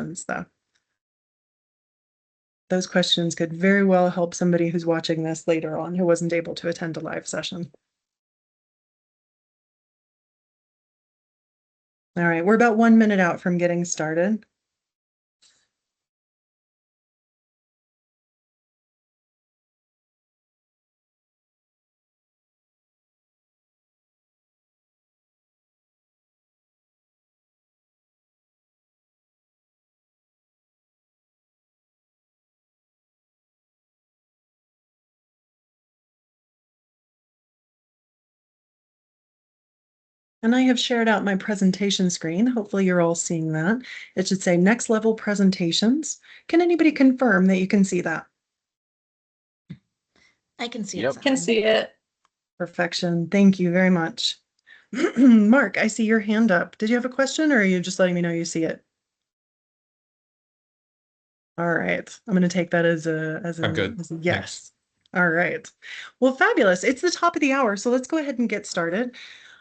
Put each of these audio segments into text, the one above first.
questions, though. Those questions could very well help somebody who's watching this later on who wasn't able to attend a live session. All right, we're about 1 minute out from getting started. And I have shared out my presentation screen. Hopefully you're all seeing that. It should say next level presentations. Can anybody confirm that you can see that? I can see Yep. it. Can see it. Perfection. Thank you very much. Mark, I see your hand up. Did you have a question or are you just letting me know you see it? All right. I'm going to take that as a I'm good. as a yes. Thanks. All right. Well, fabulous. It's the top of the hour, so let's go ahead and get started.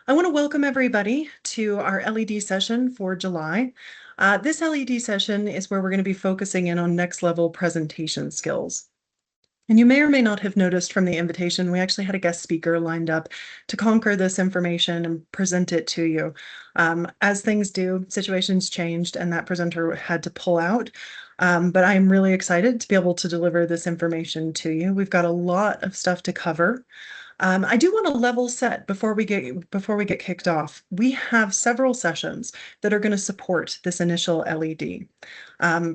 I want to welcome everybody to our LED session for July. This LED session is where we're going to be focusing in on next level presentation skills. And you may or may not have noticed from the invitation, we actually had a guest speaker lined up to conquer this information and present it to you. As things do, situations changed and that presenter had to pull out. But I'm really excited to be able to deliver this information to you. We've got a lot of stuff to cover. I do want to level set before we get kicked off. We have several sessions that are going to support this initial LED.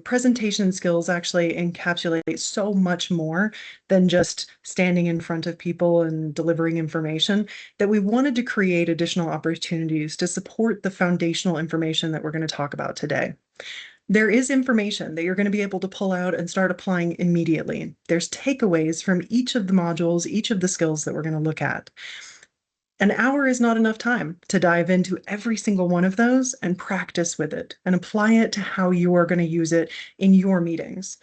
Presentation skills actually encapsulate so much more than just standing in front of people and delivering information, that we wanted to create additional opportunities to support the foundational information that we're going to talk about today. There is information that you're going to be able to pull out and start applying immediately. There's takeaways from each of the modules, each of the skills that we're going to look at. An hour is not enough time to dive into every single one of those and practice with it and apply it to how you are going to use it in your meetings.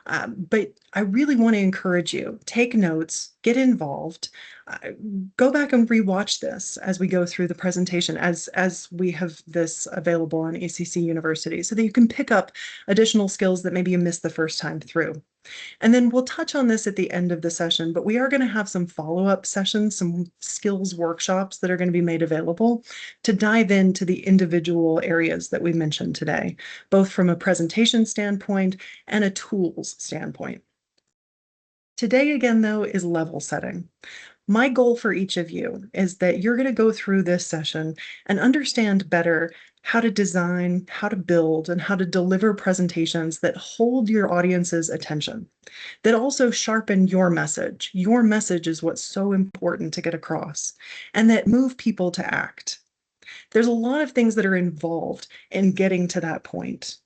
But I really want to encourage you, take notes, get involved, go back and rewatch this as we go through the presentation, as we have this available on ACC University, so that you can pick up additional skills that maybe you missed the first time through. And then we'll touch on this at the end of the session, but we are going to have some follow-up sessions, some skills workshops that are going to be made available to dive into the individual areas that we mentioned today, both from a presentation standpoint and a tools standpoint. Today, again, though, is level setting. My goal for each of you is that you're going to go through this session and understand better how to design, how to build, and how to deliver presentations that hold your audience's attention, that also sharpen your message. Your message is what's so important to get across, and that move people to act. There's a lot of things that are involved in getting to that point.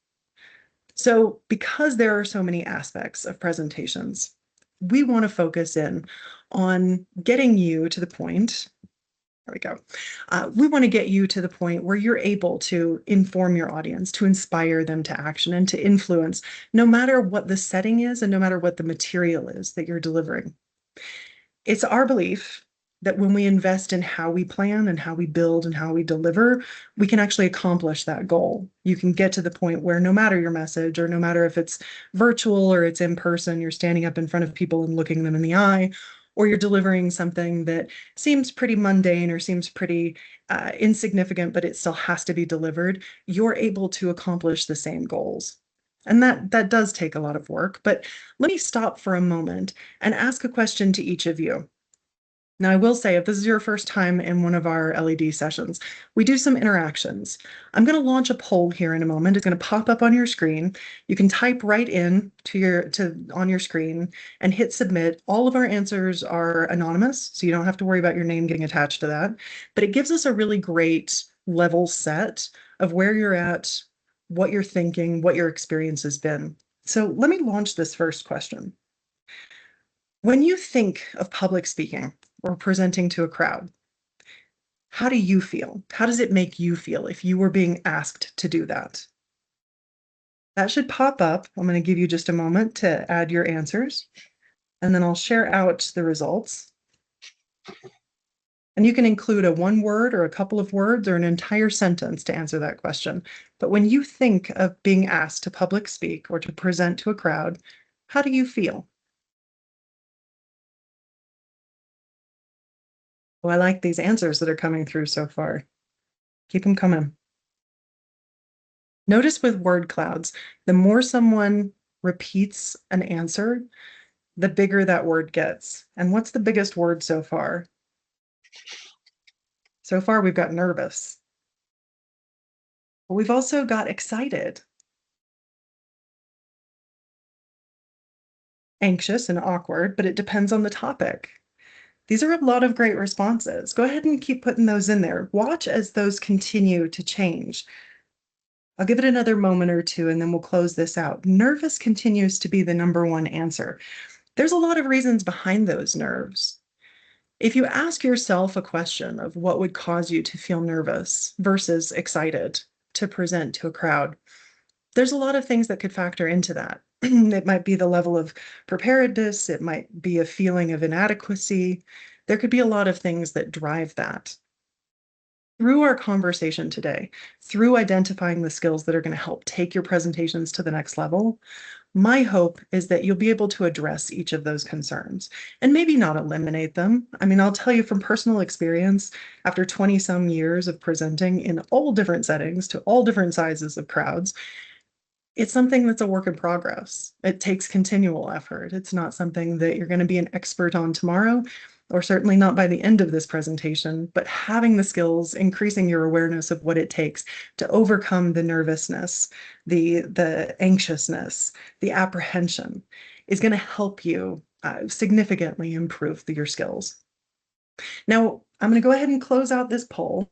So because there are so many aspects of presentations, we want to focus in on getting you to the point. There we go. We want to get you to the point where you're able to inform your audience, to inspire them to action and to influence, no matter what the setting is and no matter what the material is that you're delivering. It's our belief that when we invest in how we plan and how we build and how we deliver, we can actually accomplish that goal. You can get to the point where no matter your message, or no matter if it's virtual or it's in person, you're standing up in front of people and looking them in the eye, or you're delivering something that seems pretty mundane or seems pretty insignificant, but it still has to be delivered, you're able to accomplish the same goals. And that does take a lot of work, but let me stop for a moment and ask a question to each of you. Now, I will say, if this is your first time in one of our LED sessions, we do some interactions. I'm going to launch a poll here in a moment. It's going to pop up on your screen. You can type right in on your screen and hit submit. All of our answers are anonymous, so you don't have to worry about your name getting attached to that. But it gives us a really great level set of where you're at, what you're thinking, what your experience has been. So let me launch this first question. When you think of public speaking or presenting to a crowd, how do you feel? How does it make you feel if you were being asked to do that? That should pop up. I'm going to give you just a moment to add your answers, and then I'll share out the results. And you can include a one word or a couple of words or an entire sentence to answer that question. But when you think of being asked to public speak or to present to a crowd, how do you feel? Well, I like these answers that are coming through so far. Keep them coming. Notice with word clouds, the more someone repeats an answer, the bigger that word gets. And what's the biggest word so far? So far, we've got nervous. But we've also got excited, anxious, and awkward, but it depends on the topic. These are a lot of great responses. Go ahead and keep putting those in there. Watch as those continue to change. I'll give it another moment or two and then we'll close this out. Nervous continues to be the number one answer. There's a lot of reasons behind those nerves. If you ask yourself a question of what would cause you to feel nervous versus excited to present to a crowd, there's a lot of things that could factor into that. It might be the level of preparedness, it might be a feeling of inadequacy. There could be a lot of things that drive that. Through our conversation today, through identifying the skills that are going to help take your presentations to the next level, my hope is that you'll be able to address each of those concerns and maybe not eliminate them. I mean, I'll tell you from personal experience, after 20 some years of presenting in all different settings to all different sizes of crowds, it's something that's a work in progress. It takes continual effort. It's not something that you're going to be an expert on tomorrow, or certainly not by the end of this presentation, but having the skills, increasing your awareness of what it takes to overcome the nervousness, the anxiousness, the apprehension is going to help you significantly improve your skills. Now, I'm going to go ahead and close out this poll.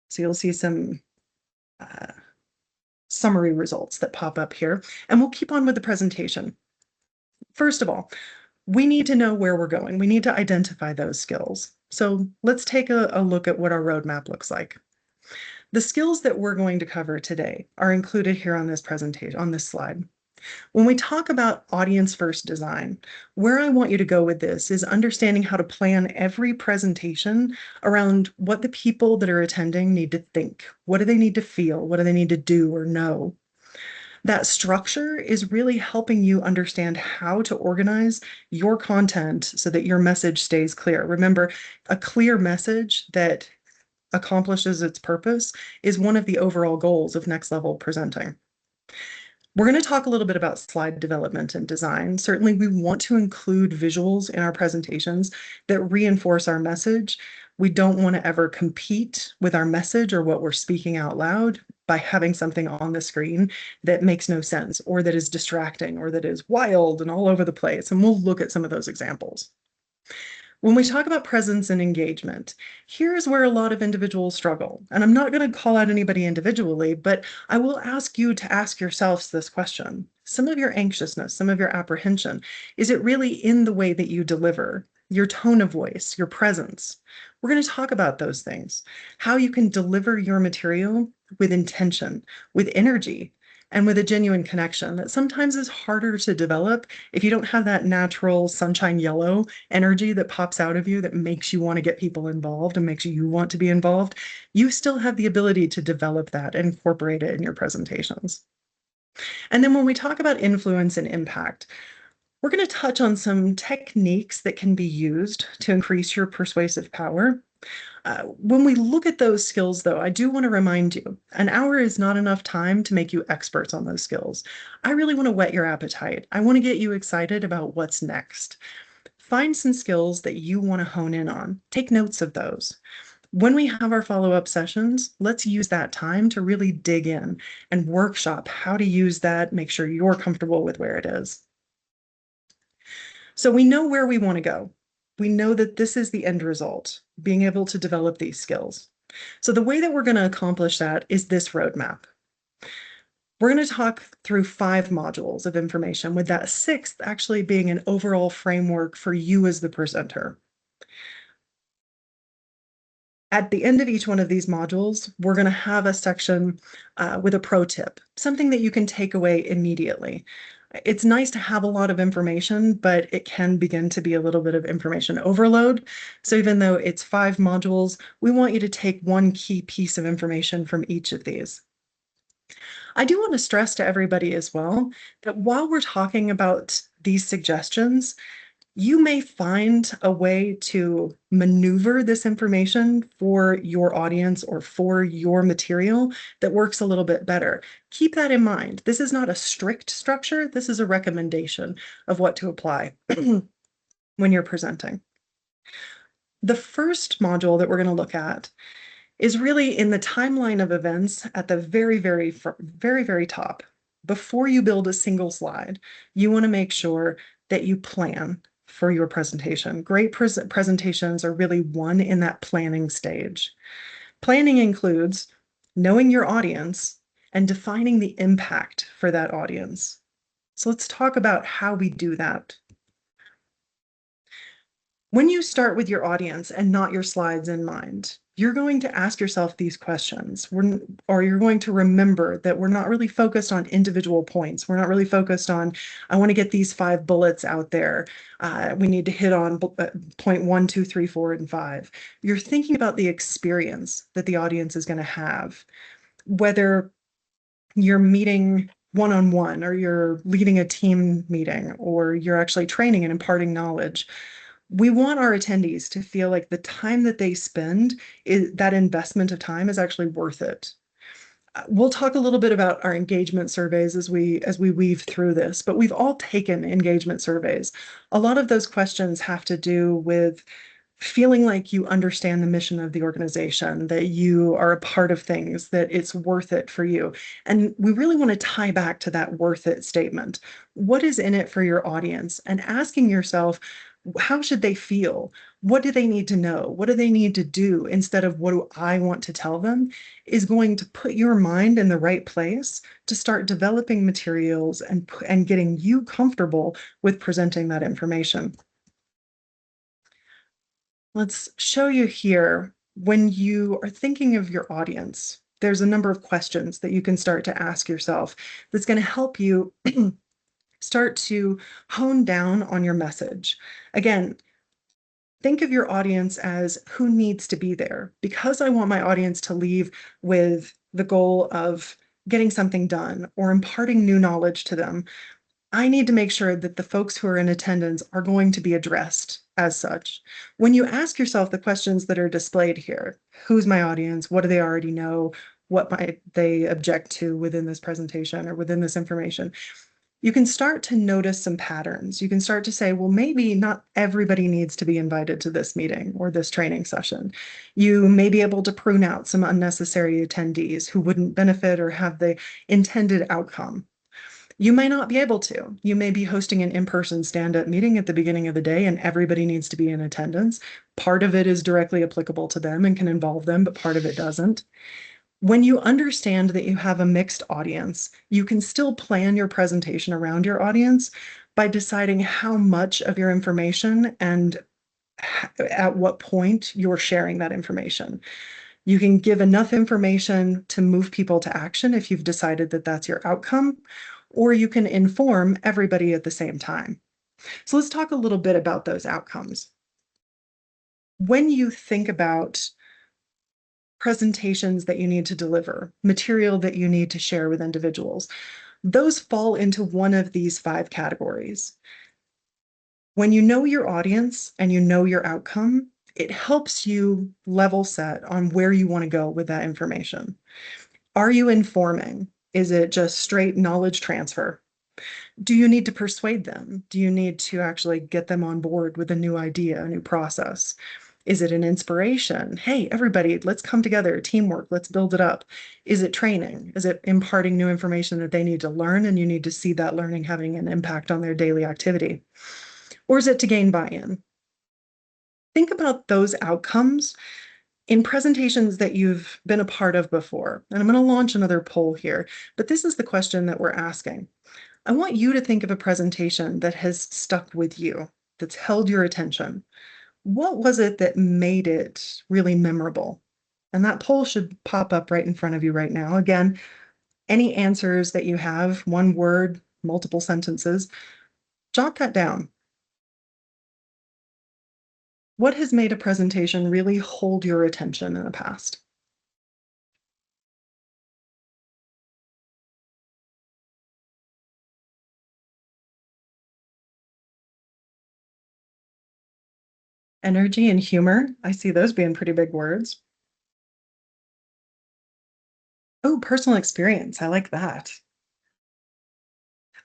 So you'll see some uh, summary results that pop up here, and we'll keep on with the presentation. First of all, we need to know where we're going. We need to identify those skills. So let's take a look at what our roadmap looks like. The skills that we're going to cover today are included here on this presentation, on this slide. When we talk about audience first design, where I want you to go with this is understanding how to plan every presentation around what the people that are attending need to think. What do they need to feel? What do they need to do or know? That structure is really helping you understand how to organize your content so that your message stays clear. Remember, a clear message that accomplishes its purpose is one of the overall goals of next level presenting. We're going to talk a little bit about slide development and design. Certainly, we want to include visuals in our presentations that reinforce our message. We don't want to ever compete with our message or what we're speaking out loud by having something on the screen that makes no sense or that is distracting or that is wild and all over the place. And we'll look at some of those examples. When we talk about presence and engagement, here's where a lot of individuals struggle. And I'm not going to call out anybody individually, but I will ask you to ask yourselves this question. Some of your anxiousness, some of your apprehension, is it really in the way that you deliver, your tone of voice, your presence? We're going to talk about those things, how you can deliver your material with intention, with energy, and with a genuine connection that sometimes is harder to develop if you don't have that natural sunshine yellow energy that pops out of you that makes you want to get people involved and makes you want to be involved. You still have the ability to develop that and incorporate it in your presentations. And then when we talk about influence and impact, we're going to touch on some techniques that can be used to increase your persuasive power. When we look at those skills, though, I do want to remind you, an hour is not enough time to make you experts on those skills. I really want to whet your appetite. I want to get you excited about what's next. Find some skills that you want to hone in on. Take notes of those. When we have our follow-up sessions, let's use that time to really dig in and workshop how to use that, make sure you're comfortable with where it is. So we know where we want to go. We know that this is the end result, being able to develop these skills. So the way that we're going to accomplish that is this roadmap. We're going to talk through 5 modules of information, with that 6th actually being an overall framework for you as the presenter. At the end of each one of these modules, we're going to have a section with a pro tip, something that you can take away immediately. It's nice to have a lot of information, but it can begin to be a little bit of information overload. So even though it's 5 modules, we want you to take one key piece of information from each of these. I do want to stress to everybody as well that while we're talking about these suggestions, you may find a way to maneuver this information for your audience or for your material that works a little bit better. Keep that in mind. This is not a strict structure. This is a recommendation of what to apply when you're presenting. The first module that we're going to look at is really in the timeline of events at the very top. Before you build a single slide, you want to make sure that you plan for your presentation. Great presentations are really won in that planning stage. Planning includes knowing your audience and defining the impact for that audience. So let's talk about how we do that. When you start with your audience and not your slides in mind, you're going to ask yourself these questions, or you're going to remember that we're not really focused on individual points. We're not really focused on, I want to get these 5 bullets out there. We need to hit on point 1, 2, 3, 4, and 5. You're thinking about the experience that the audience is going to have, whether you're meeting one-on-one or you're leading a team meeting or you're actually training and imparting knowledge. We want our attendees to feel like the time that they spend, that investment of time is actually worth it. We'll talk a little bit about our engagement surveys as we weave through this, but we've all taken engagement surveys. A lot of those questions have to do with feeling like you understand the mission of the organization, that you are a part of things, that it's worth it for you. And we really want to tie back to that worth it statement. What is in it for your audience? And asking yourself, how should they feel? What do they need to know? What do they need to do instead of what do I want to tell them is going to put your mind in the right place to start developing materials and getting you comfortable with presenting that information. Let's show you here when you are thinking of your audience. There's a number of questions that you can start to ask yourself that's going to help you start to hone down on your message. Again, think of your audience as who needs to be there. Because I want my audience to leave with the goal of getting something done or imparting new knowledge to them, I need to make sure that the folks who are in attendance are going to be addressed as such. When you ask yourself the questions that are displayed here, who's my audience? What do they already know? What might they object to within this presentation or within this information? You can start to notice some patterns. You can start to say, well, maybe not everybody needs to be invited to this meeting or this training session. You may be able to prune out some unnecessary attendees who wouldn't benefit or have the intended outcome. You may not be able to. You may be hosting an in-person stand-up meeting at the beginning of the day and everybody needs to be in attendance. Part of it is directly applicable to them and can involve them, but part of it doesn't. When you understand that you have a mixed audience, you can still plan your presentation around your audience by deciding how much of your information and at what point you're sharing that information. You can give enough information to move people to action if you've decided that that's your outcome, or you can inform everybody at the same time. So let's talk a little bit about those outcomes. When you think about presentations that you need to deliver, material that you need to share with individuals, those fall into one of these 5 categories. When you know your audience and you know your outcome, it helps you level set on where you want to go with that information. Are you informing? Is it just straight knowledge transfer? Do you need to persuade them? Do you need to actually get them on board with a new idea, a new process? Is it an inspiration? Hey, everybody, let's come together, teamwork, let's build it up. Is it training? Is it imparting new information that they need to learn and you need to see that learning having an impact on their daily activity? Or is it to gain buy-in? Think about those outcomes in presentations that you've been a part of before. And I'm going to launch another poll here, but this is the question that we're asking. I want you to think of a presentation that has stuck with you, that's held your attention. What was it that made it really memorable? And that poll should pop up right in front of you right now. Again, any answers that you have, one word, multiple sentences, jot that down. What has made a presentation really hold your attention in the past? Energy and humor. I see those being pretty big words. Oh, personal experience. I like that.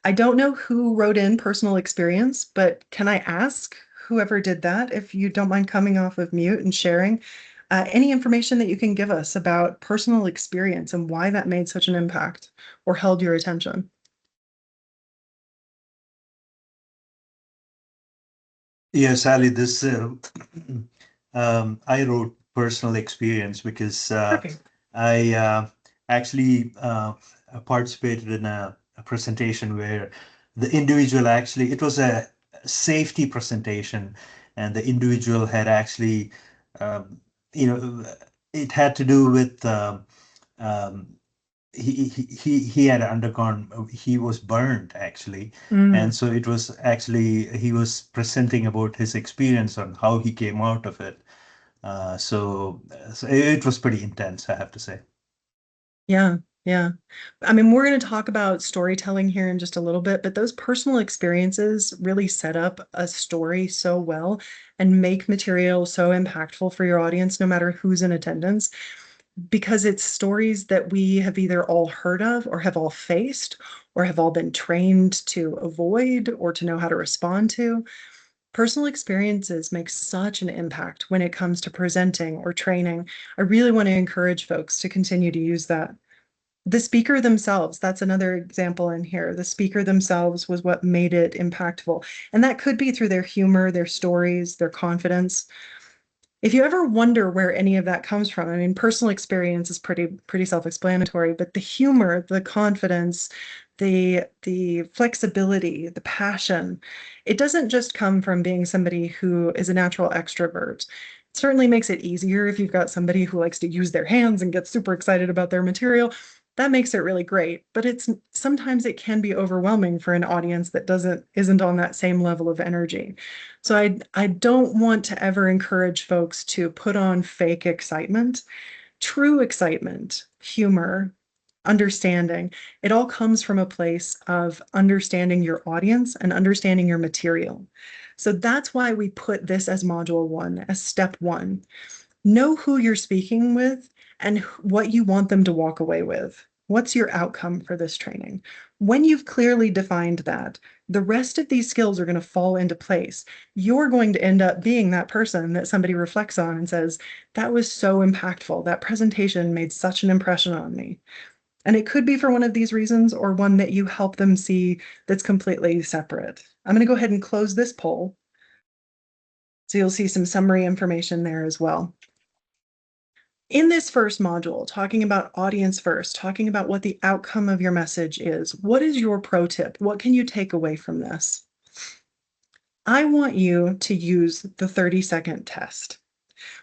I don't know who wrote in personal experience, but can I ask whoever did that if you don't mind coming off of mute and sharing any information that you can give us about personal experience and why that made such an impact or held your attention? Yes, Ali, this I wrote personal experience because Perfect. I actually participated in a presentation where the individual actually, it was a safety presentation, and the individual had actually, um, you know, it had to do with um, he had undergone, he was burned actually, Mm, and so it was actually he was presenting about his experience on how he came out of it. So it was pretty intense, I have to say. yeah, yeah. I mean, we're going to talk about storytelling here in just a little bit, but those personal experiences really set up a story so well and make material so impactful for your audience, no matter who's in attendance, because it's stories that we have either all heard of or have all faced or have all been trained to avoid or to know how to respond to. Personal experiences make such an impact when it comes to presenting or training. I really want to encourage folks to continue to use that. The speaker themselves, that's another example in here. The speaker themselves was what made it impactful. And that could be through their humor, their stories, their confidence. If you ever wonder where any of that comes from, I mean, personal experience is pretty self-explanatory, but the humor, the confidence, the flexibility, the passion, it doesn't just come from being somebody who is a natural extrovert. It certainly makes it easier if you've got somebody who likes to use their hands and gets super excited about their material. That makes it really great, but it's sometimes it can be overwhelming for an audience that isn't on that same level of energy. So I don't want to ever encourage folks to put on fake excitement. True excitement, humor, understanding, it all comes from a place of understanding your audience and understanding your material. So that's why we put this as module one, as step one. Know who you're speaking with and what you want them to walk away with. What's your outcome for this training? When you've clearly defined that, the rest of these skills are going to fall into place. You're going to end up being that person that somebody reflects on and says, that was so impactful. That presentation made such an impression on me. And it could be for one of these reasons or one that you help them see that's completely separate. I'm going to go ahead and close this poll. So you'll see some summary information there as well. In this first module, talking about audience first, talking about what the outcome of your message is, what is your pro tip? What can you take away from this? I want you to use the 30-second test.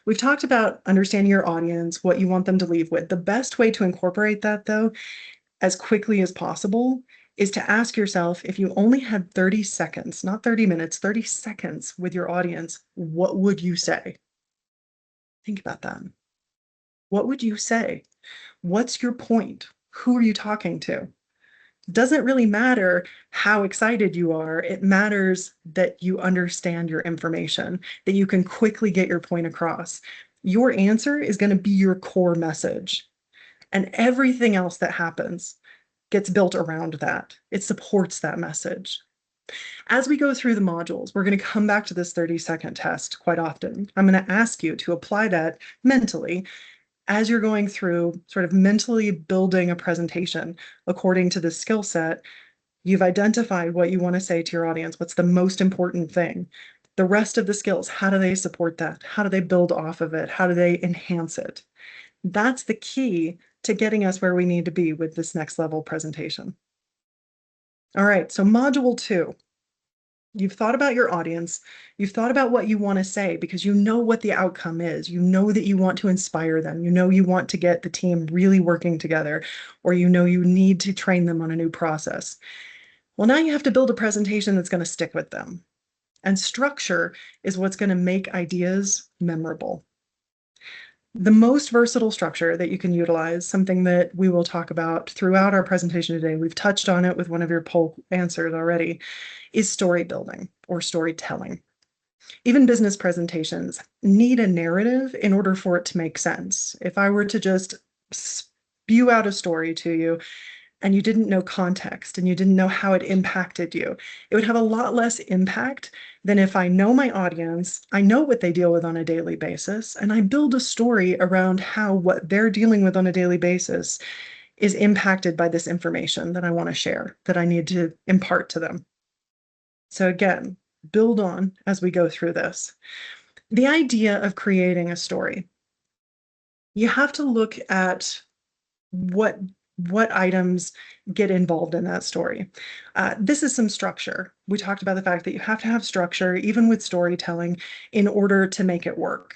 We've talked about understanding your audience, what you want them to leave with. The best way to incorporate that, though, as quickly as possible, is to ask yourself if you only had 30 seconds, not 30 minutes, 30 seconds with your audience, what would you say? Think about that. What would you say? What's your point? Who are you talking to? Doesn't really matter how excited you are. It matters that you understand your information, that you can quickly get your point across. Your answer is going to be your core message, and everything else that happens gets built around that. It supports that message. As we go through the modules, we're going to come back to this 30-second test quite often. I'm going to ask you to apply that mentally as you're going through sort of mentally building a presentation according to the skill set. You've identified what you want to say to your audience. What's the most important thing? The rest of the skills, how do they support that? How do they build off of it? How do they enhance it? That's the key to getting us where we need to be with this next level presentation. All right, so module two. You've thought about your audience. You've thought about what you want to say because you know what the outcome is. You know that you want to inspire them. You know you want to get the team really working together, or you know you need to train them on a new process. Well, now you have to build a presentation that's going to stick with them. And structure is what's going to make ideas memorable. The most versatile structure that you can utilize, something that we will talk about throughout our presentation today, we've touched on it with one of your poll answers already, is story building or storytelling. Even business presentations need a narrative in order for it to make sense. If I were to just spew out a story to you and you didn't know context and you didn't know how it impacted you, it would have a lot less impact than if I know my audience, I know what they deal with on a daily basis, and I build a story around how what they're dealing with on a daily basis is impacted by this information that I want to share, that I need to impart to them. So again, build on as we go through this. The idea of creating a story. You have to look at what items get involved in that story. This is some structure. We talked about the fact that you have to have structure, even with storytelling, in order to make it work.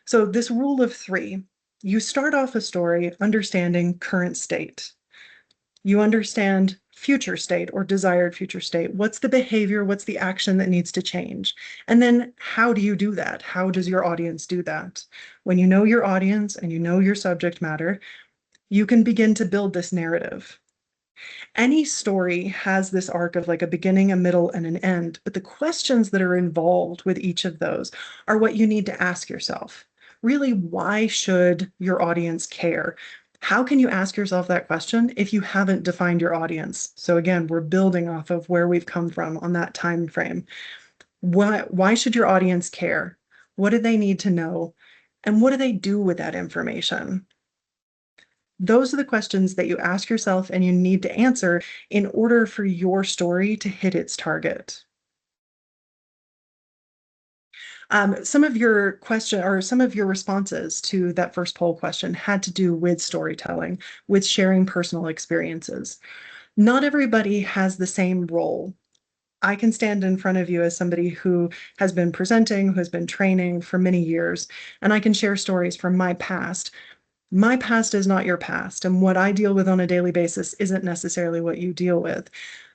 So this rule of three, you start off a story understanding current state. You understand future state or desired future state. What's the behavior? What's the action that needs to change? And then how do you do that? How does your audience do that? When you know your audience and you know your subject matter, you can begin to build this narrative. Any story has this arc of like a beginning, a middle, and an end, but the questions that are involved with each of those are what you need to ask yourself. Really, why should your audience care? How can you ask yourself that question if you haven't defined your audience? So again, we're building off of where we've come from on that time frame. Why should your audience care? What do they need to know? And what do they do with that information? Those are the questions that you ask yourself and you need to answer in order for your story to hit its target. Some of your question or some of your responses to that first poll question had to do with storytelling, with sharing personal experiences. Not everybody has the same role. I can stand in front of you as somebody who has been presenting, who has been training for many years, and I can share stories from my past. My past is not your past, and what I deal with on a daily basis isn't necessarily what you deal with.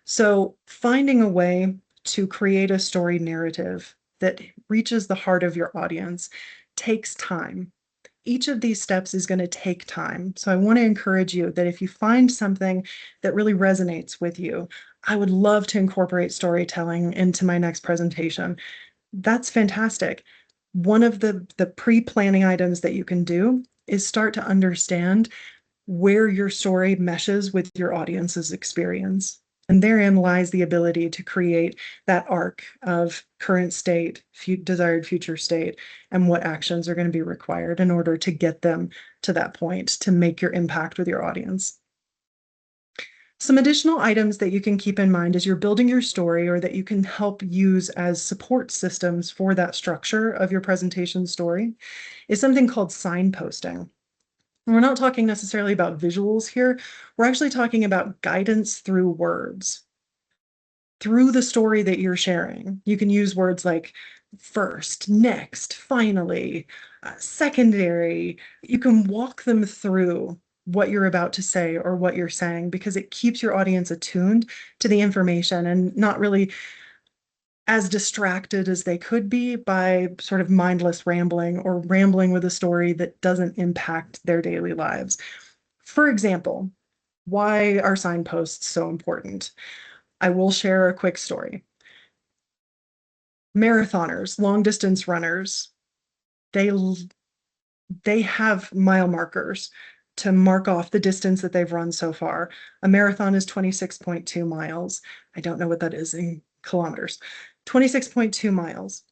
So finding a way to create a story narrative that reaches the heart of your audience takes time. Each of these steps is going to take time. So I want to encourage you that if you find something that really resonates with you, I would love to incorporate storytelling into my next presentation. That's fantastic. One of the pre-planning items that you can do is start to understand where your story meshes with your audience's experience. And therein lies the ability to create that arc of current state, desired future state, and what actions are going to be required in order to get them to that point to make your impact with your audience. Some additional items that you can keep in mind as you're building your story or that you can help use as support systems for that structure of your presentation story is something called signposting. We're not talking necessarily about visuals here. We're actually talking about guidance through words. Through the story that you're sharing, you can use words like first, next, finally, secondary. You can walk them through what you're about to say or what you're saying because it keeps your audience attuned to the information and not really as distracted as they could be by sort of mindless rambling or rambling with a story that doesn't impact their daily lives. For example, why are signposts so important? I will share a quick story. Marathoners, long distance runners, they they have mile markers to mark off the distance that they've run so far. A marathon is 26.2 miles. I don't know what that is in kilometers. 26.2 miles.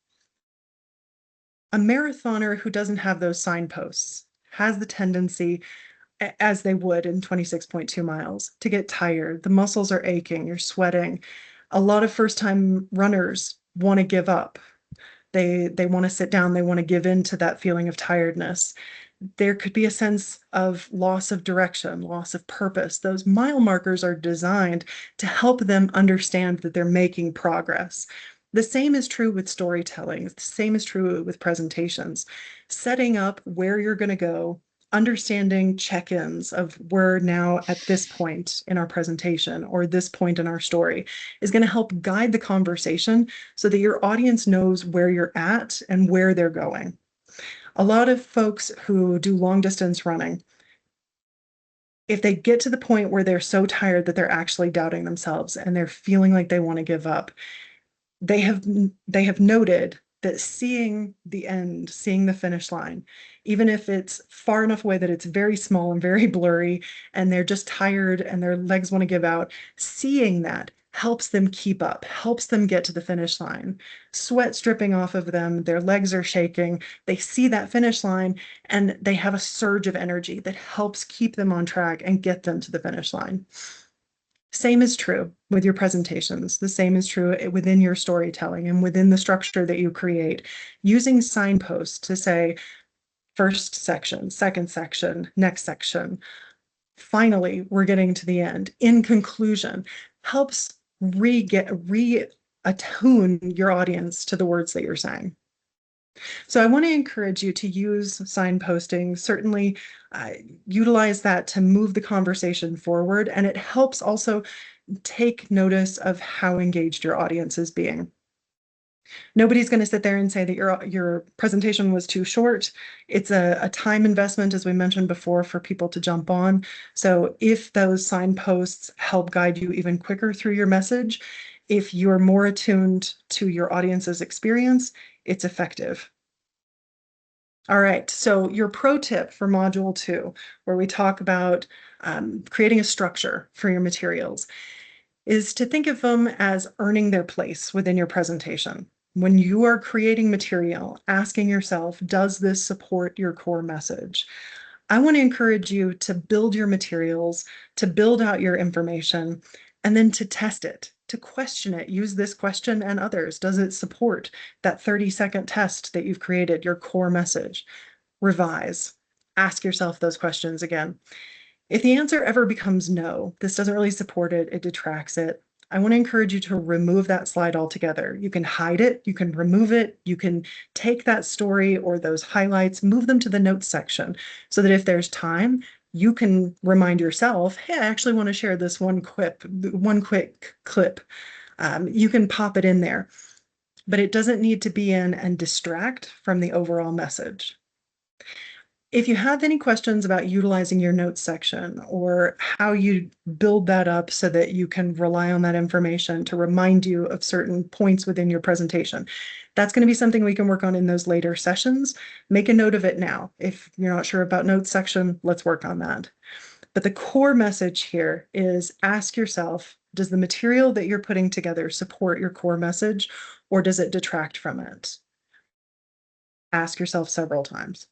A marathoner who doesn't have those signposts has the tendency, as they would in 26.2 miles, to get tired. The muscles are aching, you're sweating. A lot of first-time runners want to give up. They want to sit down, they want to give in to that feeling of tiredness. There could be a sense of loss of direction, loss of purpose. Those mile markers are designed to help them understand that they're making progress. The same is true with storytelling. The same is true with presentations. Setting up where you're going to go, understanding check-ins of we're now at this point in our presentation or this point in our story is going to help guide the conversation so that your audience knows where you're at and where they're going. A lot of folks who do long distance running, if they get to the point where they're so tired that they're actually doubting themselves and they're feeling like they want to give up, they have noted that seeing the end, seeing the finish line, even if it's far enough away that it's very small and very blurry, and they're just tired and their legs want to give out, seeing that helps them keep up, helps them get to the finish line. Sweat dripping off of them, their legs are shaking, they see that finish line, and they have a surge of energy that helps keep them on track and get them to the finish line. Same is true with your presentations. The same is true within your storytelling and within the structure that you create. Using signposts to say, first section, second section, next section. Finally, we're getting to the end. In conclusion, helps reattune your audience to the words that you're saying. So I want to encourage you to use signposting, certainly utilize that to move the conversation forward. And it helps also take notice of how engaged your audience is being. Nobody's going to sit there and say that your presentation was too short. It's a time investment, as we mentioned before, for people to jump on. So if those signposts help guide you even quicker through your message, if you're more attuned to your audience's experience, it's effective. All right, so your pro tip for Module 2, where we talk about creating a structure for your materials, is to think of them as earning their place within your presentation. When you are creating material, asking yourself, does this support your core message? I want to encourage you to build your materials, to build out your information, and then to test it, to question it. Use this question and others. Does it support that 30-second test that you've created, your core message? Revise. Ask yourself those questions again. If the answer ever becomes no, this doesn't really support it, it detracts it, I want to encourage you to remove that slide altogether. You can hide it, you can remove it, you can take that story or those highlights, move them to the notes section so that if there's time, you can remind yourself, hey, I actually want to share this one quick clip. You can pop it in there, but it doesn't need to be in and distract from the overall message. If you have any questions about utilizing your notes section or how you build that up so that you can rely on that information to remind you of certain points within your presentation, that's going to be something we can work on in those later sessions. Make a note of it now. If you're not sure about notes section, let's work on that. But the core message here is ask yourself, does the material that you're putting together support your core message or does it detract from it? Ask yourself several times.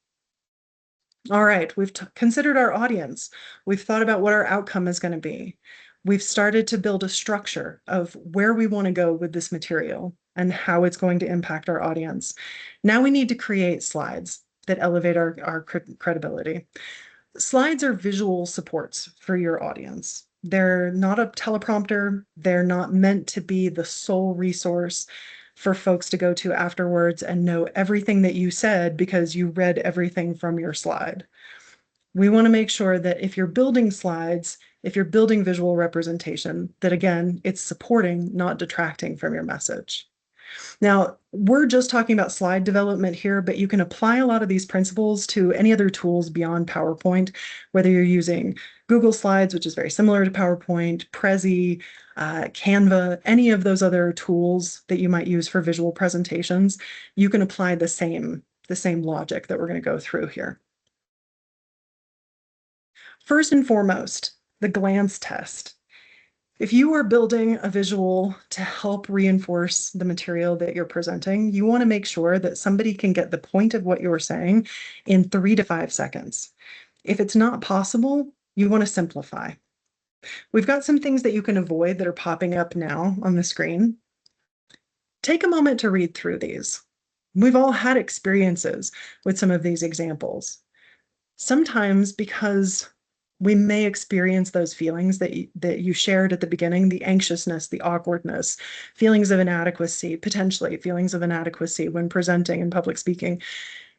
All right, we've considered our audience. We've thought about what our outcome is going to be. We've started to build a structure of where we want to go with this material and how it's going to impact our audience. Now we need to create slides that elevate our credibility. Slides are visual supports for your audience. They're not a teleprompter. They're not meant to be the sole resource for folks to go to afterwards and know everything that you said because you read everything from your slide. We want to make sure that if you're building slides, if you're building visual representation, that again, it's supporting, not detracting from your message. Now, we're just talking about slide development here, but you can apply a lot of these principles to any other tools beyond PowerPoint, whether you're using Google Slides, which is very similar to PowerPoint, Prezi, Canva, any of those other tools that you might use for visual presentations, you can apply the same logic that we're going to go through here. First and foremost, the glance test. If you are building a visual to help reinforce the material that you're presenting, you want to make sure that somebody can get the point of what you're saying in 3 to 5 seconds. If it's not possible, you want to simplify. We've got some things that you can avoid that are popping up now on the screen. Take a moment to read through these. We've all had experiences with some of these examples. Sometimes because we may experience those feelings that you shared at the beginning, the anxiousness, the awkwardness, feelings of inadequacy, potentially feelings of inadequacy when presenting and public speaking.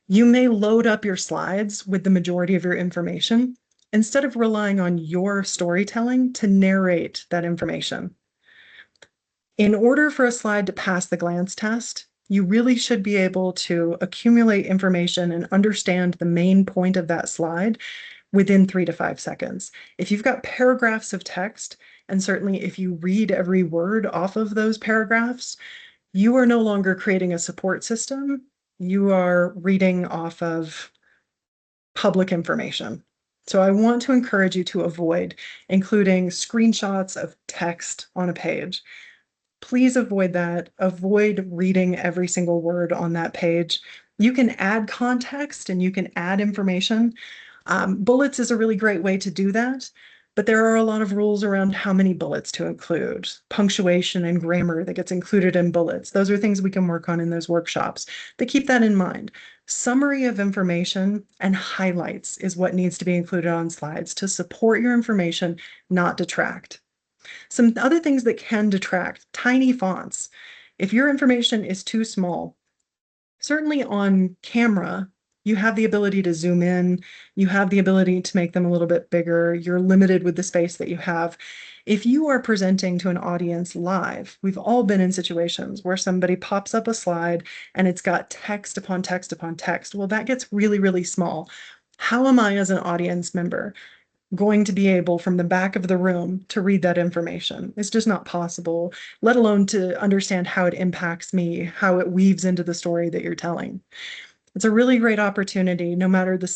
You may load up your slides with the majority of your information instead of relying on your storytelling to narrate that information. In order for a slide to pass the glance test, you really should be able to accumulate information and understand the main point of that slide within 3 to 5 seconds. If you've got paragraphs of text, and certainly if you read every word off of those paragraphs, you are no longer creating a support system. You are reading off of public information. So I want to encourage you to avoid including screenshots of text on a page. Please avoid that. Avoid reading every single word on that page. You can add context and you can add information. Bullets is a really great way to do that, but there are a lot of rules around how many bullets to include, punctuation and grammar that gets included in bullets. Those are things we can work on in those workshops, but keep that in mind. Summary of information and highlights is what needs to be included on slides to support your information, not detract. Some other things that can detract, tiny fonts. If your information is too small, certainly on camera, you have the ability to zoom in, you have the ability to make them a little bit bigger, you're limited with the space that you have. If you are presenting to an audience live, we've all been in situations where somebody pops up a slide and it's got text upon text upon text. Well, that gets really, really small. How am I, as an audience member, going to be able from the back of the room to read that information? It's just not possible, let alone to understand how it impacts me, how it weaves into the story that you're telling. It's a really great opportunity, no matter the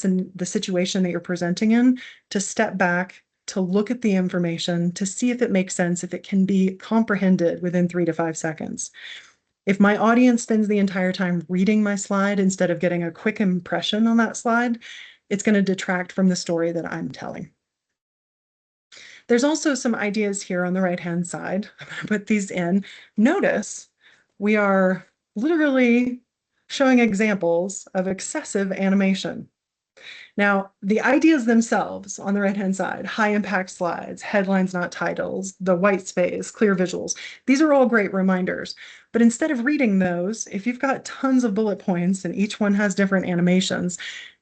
situation that you're presenting in, to step back, to look at the information, to see if it makes sense, if it can be comprehended within 3 to 5 seconds. If my audience spends the entire time reading my slide instead of getting a quick impression on that slide, it's going to detract from the story that I'm telling. There's also some ideas here on the right-hand side. I'm going to put these in. Notice we are literally showing examples of excessive animation. Now, the ideas themselves on the right-hand side, high impact slides, headlines, not titles, the white space, clear visuals, these are all great reminders. But instead of reading those, if you've got tons of bullet points and each one has different animations,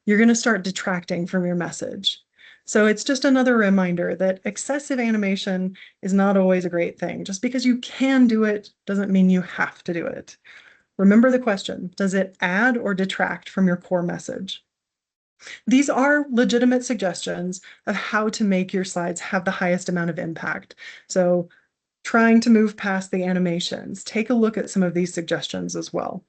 you're going to start detracting from your message. So it's just another reminder that excessive animation is not always a great thing. Just because you can do it doesn't mean you have to do it. Remember the question, does it add or detract from your core message? These are legitimate suggestions of how to make your slides have the highest amount of impact. So trying to move past the animations, take a look at some of these suggestions as well.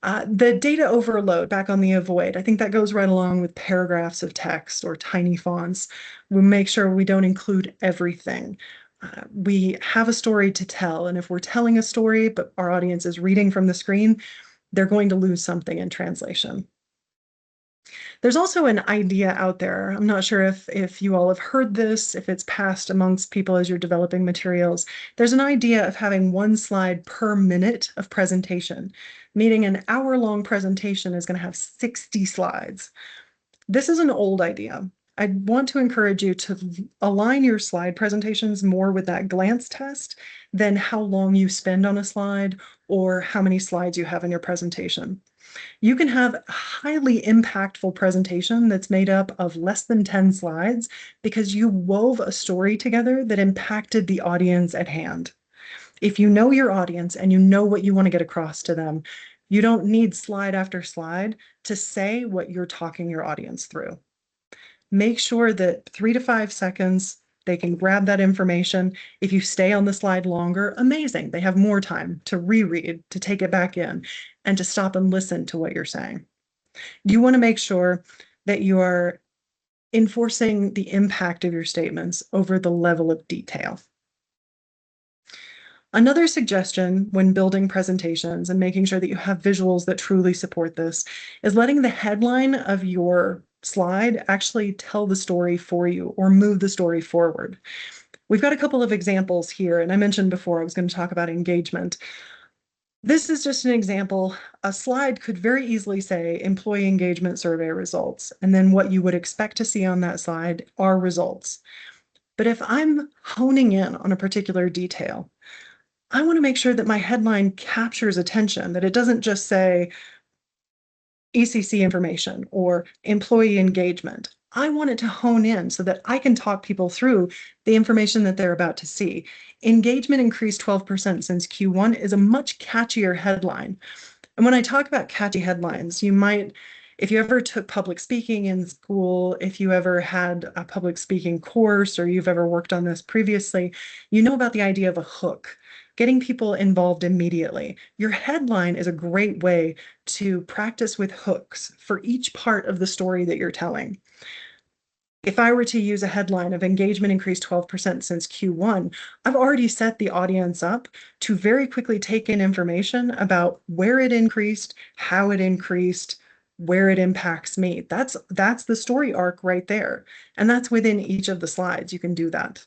The data overload, back on the avoid, I think that goes right along with paragraphs of text or tiny fonts. We'll make sure we don't include everything. We have a story to tell, and if we're telling a story, but our audience is reading from the screen, they're going to lose something in translation. There's also an idea out there. I'm not sure if you all have heard this, if it's passed amongst people as you're developing materials. There's an idea of having one slide per minute of presentation, meaning an hour-long presentation is going to have 60 slides. This is an old idea. I want to encourage you to align your slide presentations more with that glance test than how long you spend on a slide or how many slides you have in your presentation. You can have a highly impactful presentation that's made up of less than 10 slides because you wove a story together that impacted the audience at hand. If you know your audience and you know what you want to get across to them, you don't need slide after slide to say what you're talking your audience through. Make sure that 3 to 5 seconds, they can grab that information. If you stay on the slide longer, amazing. They have more time to reread, to take it back in, and to stop and listen to what you're saying. You want to make sure that you are enforcing the impact of your statements over the level of detail. Another suggestion when building presentations and making sure that you have visuals that truly support this is letting the headline of your slide actually tell the story for you or move the story forward. We've got a couple of examples here, and I mentioned before I was going to talk about engagement. This is just an example. A slide could very easily say employee engagement survey results, and then what you would expect to see on that slide are results. But if I'm honing in on a particular detail, I want to make sure that my headline captures attention, that it doesn't just say ECC information or employee engagement. I want it to hone in so that I can talk people through the information that they're about to see. Engagement increased 12% since Q1 is a much catchier headline. And when I talk about catchy headlines, you might, if you ever took public speaking in school, if you ever had a public speaking course, or you've ever worked on this previously, you know about the idea of a hook, getting people involved immediately. Your headline is a great way to practice with hooks for each part of the story that you're telling. If I were to use a headline of engagement increased 12% since Q1, I've already set the audience up to very quickly take in information about where it increased, how it increased, where it impacts me. That's the story arc right there. And that's within each of the slides. You can do that.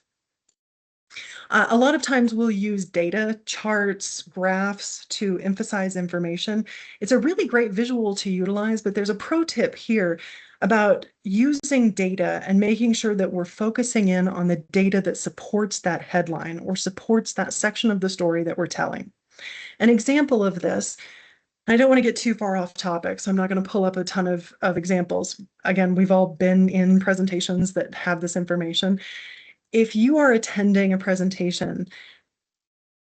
A lot of times we'll use data, charts, graphs to emphasize information. It's a really great visual to utilize, but there's a pro tip here about using data and making sure that we're focusing in on the data that supports that headline or supports that section of the story that we're telling. An example of this, I don't want to get too far off topic, so I'm not going to pull up a ton of examples. Again, we've all been in presentations that have this information. If you are attending a presentation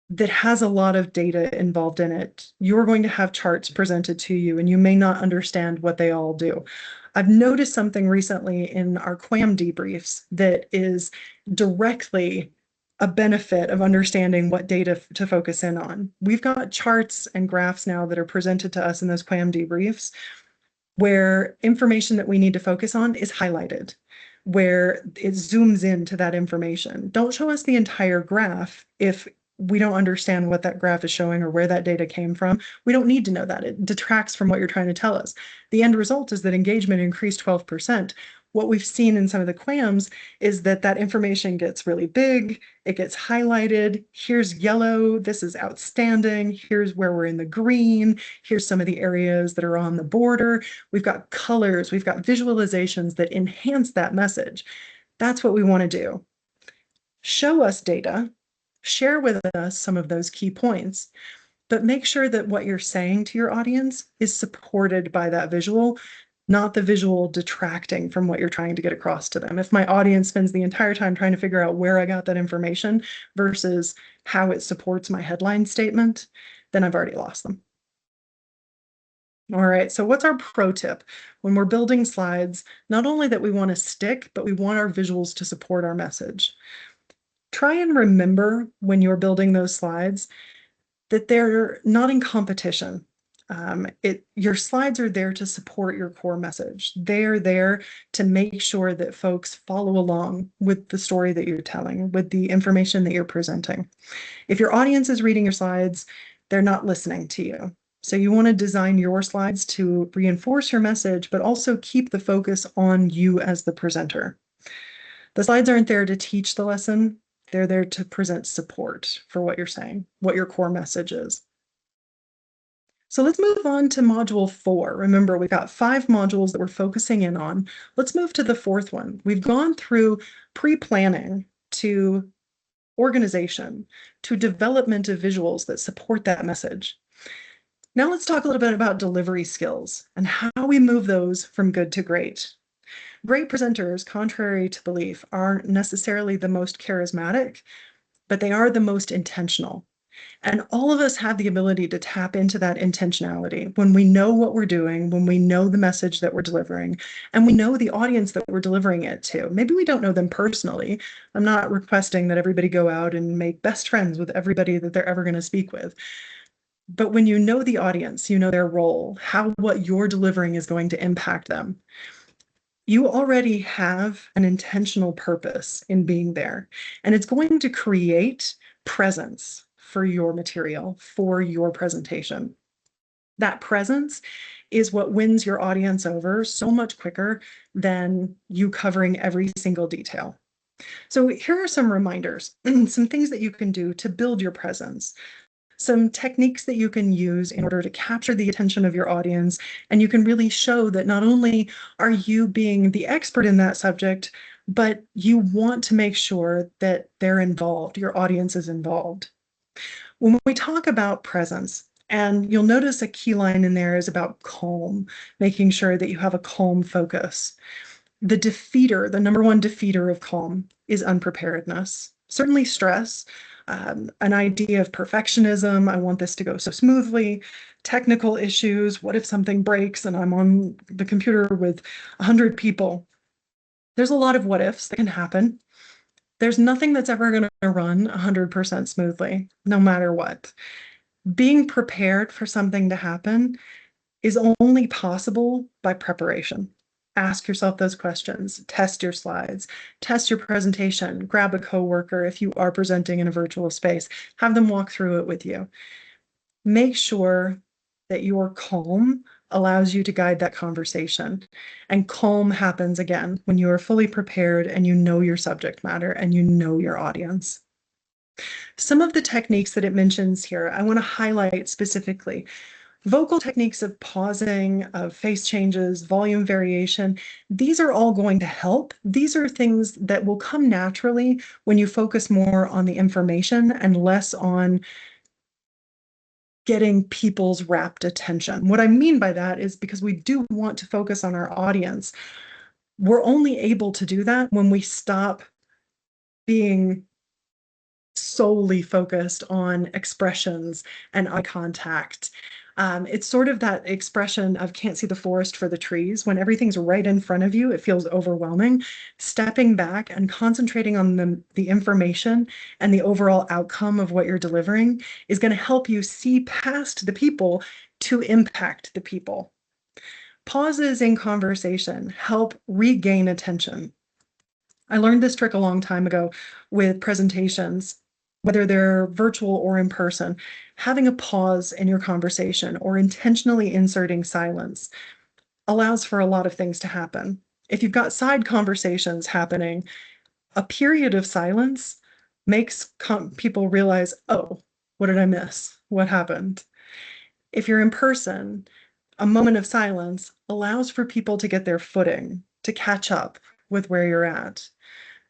that has a lot of data involved in it, you're going to have charts presented to you and you may not understand what they all do. I've noticed something recently in our QAM debriefs that is directly a benefit of understanding what data to focus in on. We've got charts and graphs now that are presented to us in those QAM debriefs where information that we need to focus on is highlighted, where it zooms into that information. Don't show us the entire graph if we don't understand what that graph is showing or where that data came from. We don't need to know that. It detracts from what you're trying to tell us. The end result is that engagement increased 12%. What we've seen in some of the QAMs is that that information gets really big, it gets highlighted. Here's yellow, this is outstanding. Here's where we're in the green. Here's some of the areas that are on the border. We've got colors, we've got visualizations that enhance that message. That's what we want to do. Show us data, share with us some of those key points, but make sure that what you're saying to your audience is supported by that visual, not the visual detracting from what you're trying to get across to them. If my audience spends the entire time trying to figure out where I got that information versus how it supports my headline statement, then I've already lost them. All right, so what's our pro tip? When we're building slides, not only that we want to stick, but we want our visuals to support our message. Try and remember when you're building those slides that they're not in competition. Your slides are there to support your core message. They're there to make sure that folks follow along with the story that you're telling, with the information that you're presenting. If your audience is reading your slides, they're not listening to you. So you want to design your slides to reinforce your message, but also keep the focus on you as the presenter. The slides aren't there to teach the lesson. They're there to present support for what you're saying, what your core message is. So let's move on to module 4. Remember, we've got 5 modules that we're focusing in on. Let's move to the 4th one. We've gone through pre-planning to organization to development of visuals that support that message. Now let's talk a little bit about delivery skills and how we move those from good to great. Great presenters, contrary to belief, aren't necessarily the most charismatic, but they are the most intentional. And all of us have the ability to tap into that intentionality when we know what we're doing, when we know the message that we're delivering, and we know the audience that we're delivering it to. Maybe we don't know them personally. I'm not requesting that everybody go out and make best friends with everybody that they're ever going to speak with. But when you know the audience, you know their role, how what you're delivering is going to impact them. You already have an intentional purpose in being there, and it's going to create presence for your material, for your presentation. That presence is what wins your audience over so much quicker than you covering every single detail. So here are some reminders, some things that you can do to build your presence, some techniques that you can use in order to capture the attention of your audience. And you can really show that not only are you being the expert in that subject, but you want to make sure that they're involved, your audience is involved. When we talk about presence, And you'll notice a key line in there is about calm, making sure that you have a calm focus. The defeater, the number one defeater of calm is unpreparedness. Certainly stress, an idea of perfectionism. I want this to go so smoothly. Technical issues. What if something breaks and I'm on the computer with 100 people? There's a lot of what ifs that can happen. There's nothing that's ever going to run 100% smoothly, no matter what. Being prepared for something to happen is only possible by preparation. Ask yourself those questions, test your slides, test your presentation, grab a coworker if you are presenting in a virtual space, have them walk through it with you. Make sure that your calm allows you to guide that conversation. And calm happens again when you are fully prepared and you know your subject matter and you know your audience. Some of the techniques that it mentions here, I want to highlight specifically. Vocal techniques of pausing, of face changes, volume variation, these are all going to help. These are things that will come naturally when you focus more on the information and less on getting people's rapt attention. What I mean by that is because we do want to focus on our audience. We're only able to do that when we stop being solely focused on expressions and eye contact. It's sort of that expression of can't see the forest for the trees. When everything's right in front of you, it feels overwhelming. Stepping back and concentrating on the information and the overall outcome of what you're delivering is going to help you see past the people to impact the people. Pauses in conversation help regain attention. I learned this trick a long time ago with presentations, whether they're virtual or in person. Having a pause in your conversation or intentionally inserting silence allows for a lot of things to happen. If you've got side conversations happening, a period of silence makes people realize, oh, what did I miss? What happened? If you're in person, a moment of silence allows for people to get their footing, to catch up with where you're at.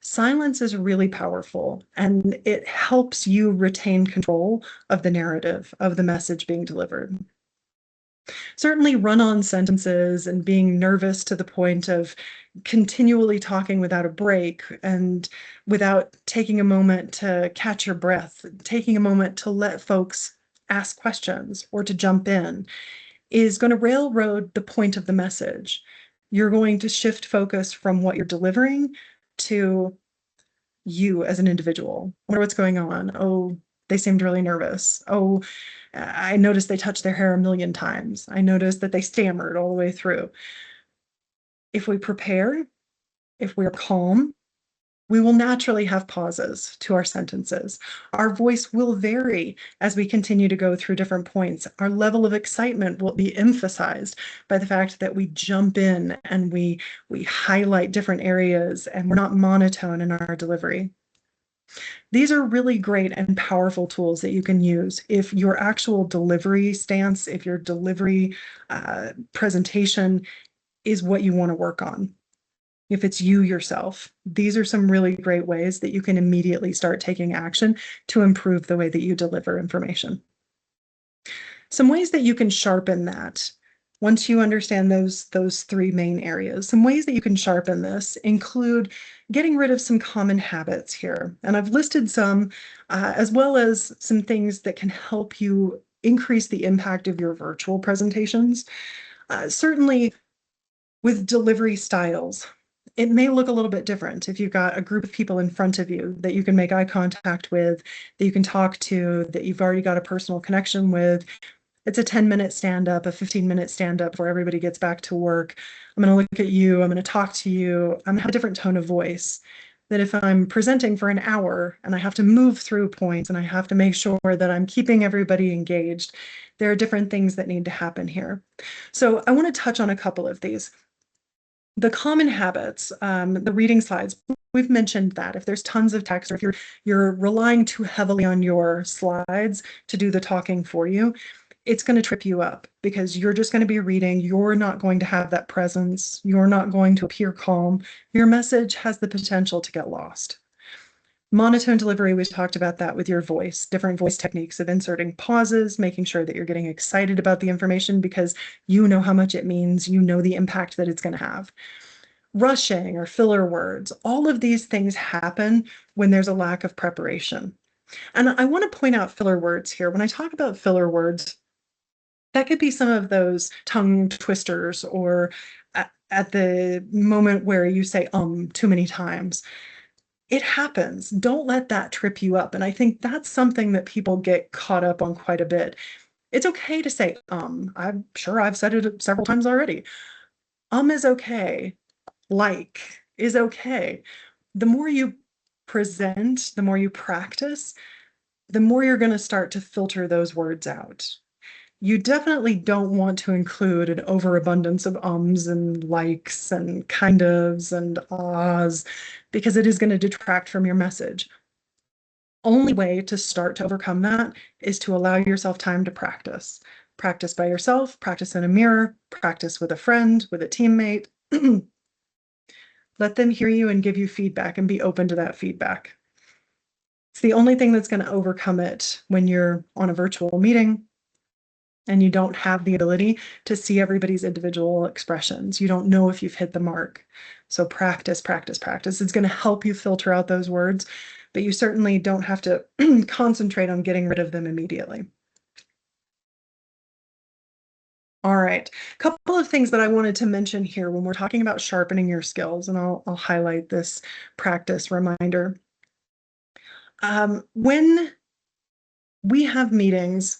Silence is really powerful and it helps you retain control of the narrative, of the message being delivered. Certainly, run on sentences and being nervous to the point of continually talking without a break and without taking a moment to catch your breath, taking a moment to let folks ask questions or to jump in is going to railroad the point of the message. You're going to shift focus from what you're delivering to you as an individual. I wonder what's going on. Oh, they seemed really nervous. Oh, I noticed they touched their hair a million times. I noticed that they stammered all the way through. If we prepare, if we're calm, we will naturally have pauses to our sentences. Our voice will vary as we continue to go through different points. Our level of excitement will be emphasized by the fact that we jump in and we highlight different areas and we're not monotone in our delivery. These are really great and powerful tools that you can use if your actual delivery stance, if your delivery presentation is what you want to work on. If it's you yourself, these are some really great ways that you can immediately start taking action to improve the way that you deliver information. Some ways that you can sharpen that. Once you understand those three main areas, some ways that you can sharpen this include getting rid of some common habits here. And I've listed some, as well as some things that can help you increase the impact of your virtual presentations. Certainly with delivery styles, it may look a little bit different if you've got a group of people in front of you that you can make eye contact with, that you can talk to, that you've already got a personal connection with. It's a 10-minute stand up, a 15-minute stand up where everybody gets back to work. I'm going to look at you. I'm going to talk to you. I'm going to have a different tone of voice. That if I'm presenting for an hour and I have to move through points and I have to make sure that I'm keeping everybody engaged, there are different things that need to happen here. So I want to touch on a couple of these. The common habits, the reading slides, we've mentioned that if there's tons of text or if you're relying too heavily on your slides to do the talking for you, it's going to trip you up because you're just going to be reading. You're not going to have that presence. You're not going to appear calm. Your message has the potential to get lost. Monotone delivery, we talked about that with your voice, different voice techniques of inserting pauses, making sure that you're getting excited about the information because you know how much it means, you know the impact that it's going to have. Rushing or filler words, all of these things happen when there's a lack of preparation. And I want to point out filler words here. When I talk about filler words, that could be some of those tongue twisters or at the moment where you say too many times. It happens. Don't let that trip you up. And I think that's something that people get caught up on quite a bit. It's okay to say I'm sure I've said it several times already. Is okay. Like is okay. The more you present, the more you practice, the more you're going to start to filter those words out. You definitely don't want to include an overabundance of ums and likes and kind ofs and ahs because it is going to detract from your message. Only way to start to overcome that is to allow yourself time to practice. Practice by yourself, practice in a mirror, practice with a friend, with a teammate. Let them hear you and give you feedback and be open to that feedback. It's the only thing that's going to overcome it when you're on a virtual meeting and you don't have the ability to see everybody's individual expressions. You don't know if you've hit the mark. So practice, practice, practice. It's going to help you filter out those words, but you certainly don't have to concentrate on getting rid of them immediately. All right, a couple of things that I wanted to mention here when we're talking about sharpening your skills, and I'll highlight this practice reminder. When we have meetings,